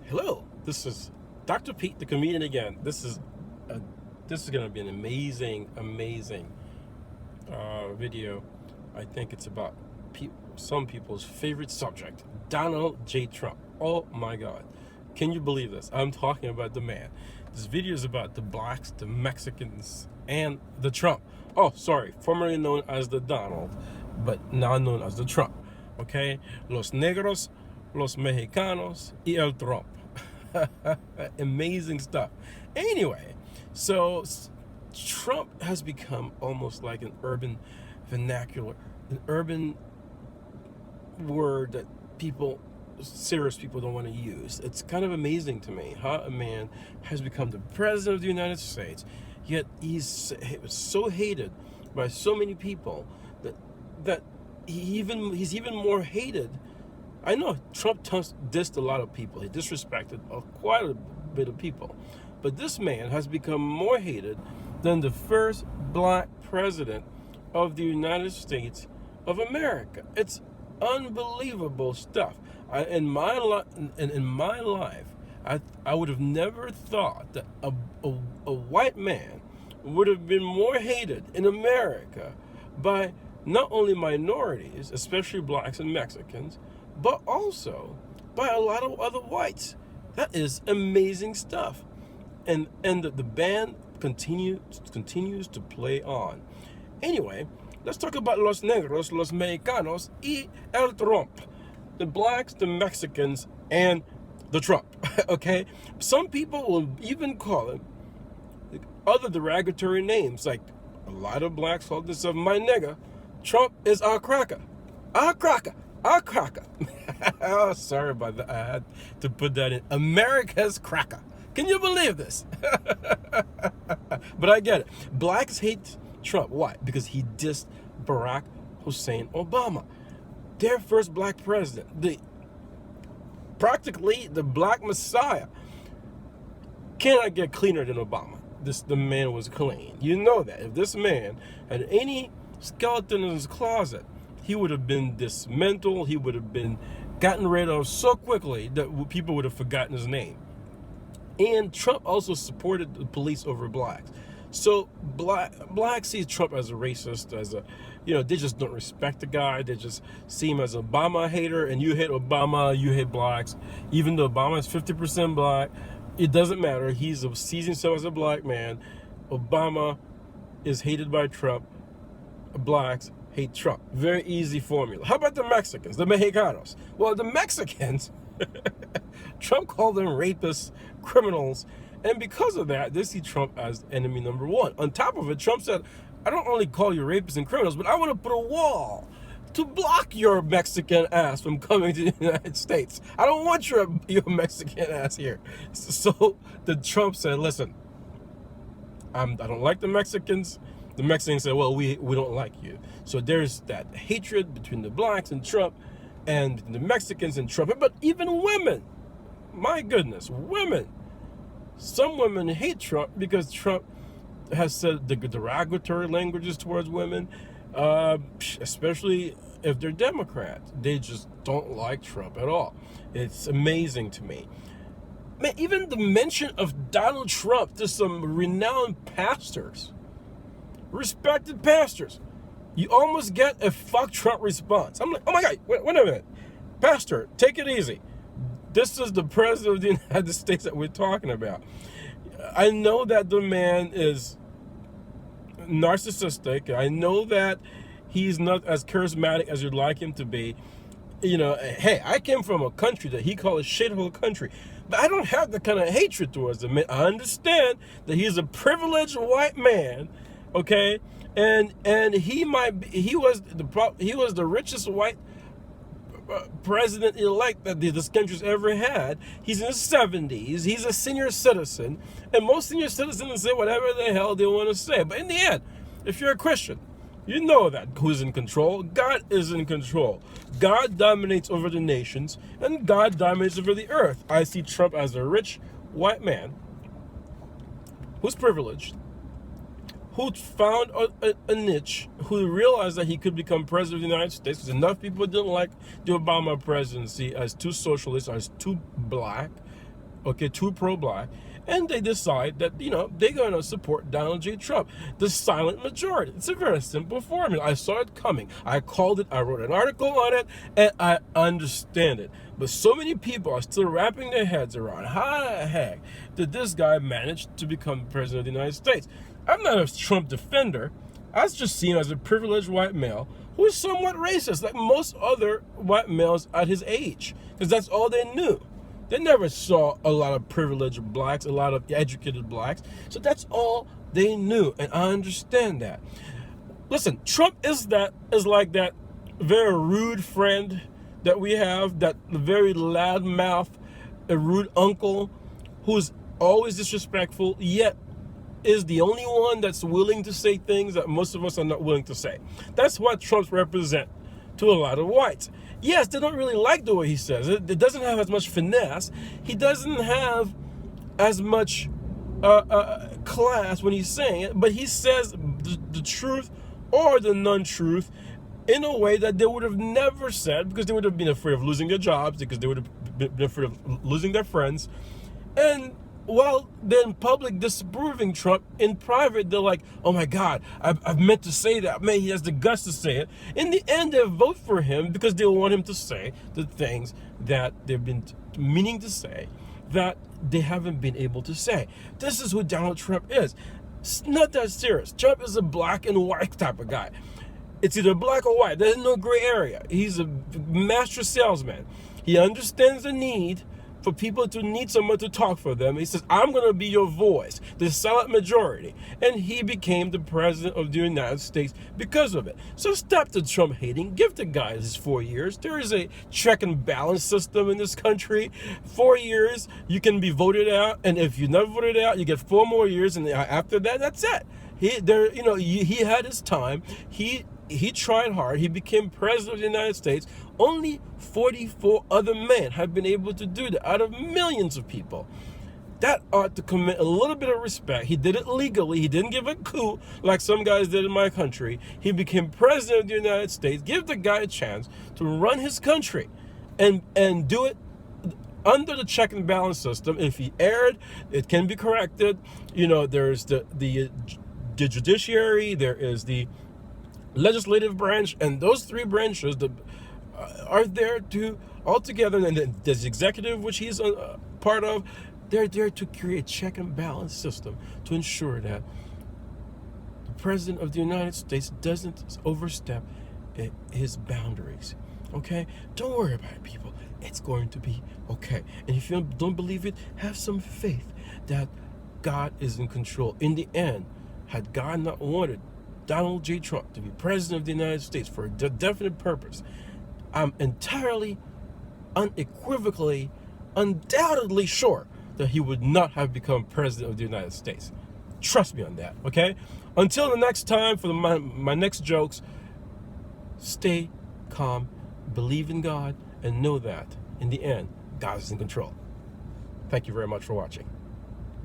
Hello, this is Dr. Pete, the comedian again. This is gonna be an amazing video. I think it's about some people's favorite subject, Donald J. Trump. Oh my God, can you believe this? I'm talking about the man. This video is about the blacks, the Mexicans, and the Trump. Oh, sorry, formerly known as the Donald, but now known as the Trump. Okay, los negros, los mexicanos, y el Trump. Amazing stuff. Anyway, so Trump has become almost like an urban vernacular, an urban word that serious people don't want to use. It's kind of amazing to me how a man has become the president of the United States, yet he's so hated by so many people that he's even more hated. I know Trump dissed a lot of people. He disrespected quite a bit of people. But this man has become more hated than the first black president of the United States of America. It's unbelievable stuff. In my life, I would have never thought that a white man would have been more hated in America by not only minorities, especially blacks and Mexicans, but also by a lot of other whites. That is amazing stuff. And the band continues to play on. Anyway, let's talk about los negros, los mexicanos, y el Trump. The blacks, the Mexicans, and the Trump. Okay? Some people will even call him other derogatory names, like a lot of blacks call themselves my nigga. Trump is our cracker. Our cracker. Our cracker. Oh, sorry about that. I had to put that in. America's cracker. Can you believe this? But I get it. Blacks hate Trump. Why? Because he dissed Barack Hussein Obama, their first black president, practically the black messiah. Cannot get cleaner than Obama. The man was clean. You know that. If this man had any skeleton in his closet, he would have been dismantled. He would have been gotten rid of so quickly that people would have forgotten his name. And Trump also supported the police over blacks. So blacks see Trump as a racist, they just don't respect the guy. They just see him as an Obama hater. And you hate Obama, you hate blacks. Even though Obama is 50% black, it doesn't matter. He sees himself as a black man. Obama is hated by Trump. Blacks hate Trump. Very easy formula. How about the Mexicans, the Mexicanos? Well, the Mexicans, Trump called them rapists, criminals, and because of that, they see Trump as enemy number one. On top of it, Trump said, I don't only call you rapists and criminals, but I want to put a wall to block your Mexican ass from coming to the United States. I don't want your Mexican ass here. So the Trump said, listen, I don't like the Mexicans. The Mexicans said, well, we don't like you. So there's that hatred between the blacks and Trump and the Mexicans and Trump. But even women, my goodness, women. Some women hate Trump because Trump has said the derogatory languages towards women, especially if they're Democrats. They just don't like Trump at all. It's amazing to me. Man, even the mention of Donald Trump to some renowned pastors, respected pastors, you almost get a fuck Trump response. I'm like, oh my God, wait a minute. Pastor, take it easy. This is the president of the United States that we're talking about. I know that the man is narcissistic. I know that he's not as charismatic as you'd like him to be. Hey, I came from a country that he called a shithole country. But I don't have the kind of hatred towards him. I understand that he's a privileged white man, okay? And he was the richest white president-elect that this country's ever had. He's in his 70s. He's a senior citizen. And most senior citizens say whatever the hell they want to say. But in the end, if you're a Christian, you know that who's in control. God is in control. God dominates over the nations, and God dominates over the earth. I see Trump as a rich white man who's privileged, who found a niche, who realized that he could become president of the United States because enough people didn't like the Obama presidency as too socialist, as too black, okay, too pro-black, and they decide that, they're going to support Donald J. Trump, the silent majority. It's a very simple formula. I saw it coming. I called it. I wrote an article on it, and I understand it. But so many people are still wrapping their heads around how the heck did this guy manage to become president of the United States? I'm not a Trump defender. I just see him as a privileged white male who is somewhat racist, like most other white males at his age, because that's all they knew. They never saw a lot of privileged blacks, a lot of educated blacks. So that's all they knew. And I understand that. Listen, Trump is like that very rude friend that we have, that very loudmouth, a rude uncle who's always disrespectful, yet is the only one that's willing to say things that most of us are not willing to say. That's what Trump represents to a lot of whites. Yes, they don't really like the way he says it. It doesn't have as much finesse. He doesn't have as much class when he's saying it, but he says the truth or the non-truth in a way that they would have never said, because they would have been afraid of losing their jobs, because they would have been afraid of losing their friends. And while they're in public disapproving Trump, in private they're like, oh my God, I've meant to say that. Man, he has the guts to say it. In the end, they vote for him because they want him to say the things that they've been meaning to say that they haven't been able to say. This is who Donald Trump is. It's not that serious. Trump is a black and white type of guy. It's either black or white. There's no gray area. He's a master salesman. He understands the need for people to need someone to talk for them. He says, I'm going to be your voice, the silent majority. And he became the president of the United States because of it. So stop the Trump hating. Give the guy his 4 years. There is a check and balance system in this country. 4 years, you can be voted out. And if you never voted out, you get 4 more years. And after that, that's it. He had his time. He tried hard. He became president of the United States. Only 44 other men have been able to do that out of millions of people. That ought to commit a little bit of respect. He did it legally. He didn't give a coup like some guys did in my country. He became president of the United States. Give the guy a chance to run his country and do it under the check and balance system. If he erred, it can be corrected. There's the judiciary, there is the legislative branch, and those 3 branches are there to all together, and then there's the executive, which he's a part of. They're there to create a check and balance system to ensure that the president of the United States doesn't overstep his boundaries. Okay? Don't worry about it, people. It's going to be okay. And if you don't believe it, have some faith that God is in control. In the end, had God not wanted Donald J. Trump to be president of the United States for a definite purpose, I'm entirely, unequivocally, undoubtedly sure that he would not have become president of the United States. Trust me on that, okay? Until the next time, for my next jokes, stay calm, believe in God, and know that, in the end, God is in control. Thank you very much for watching.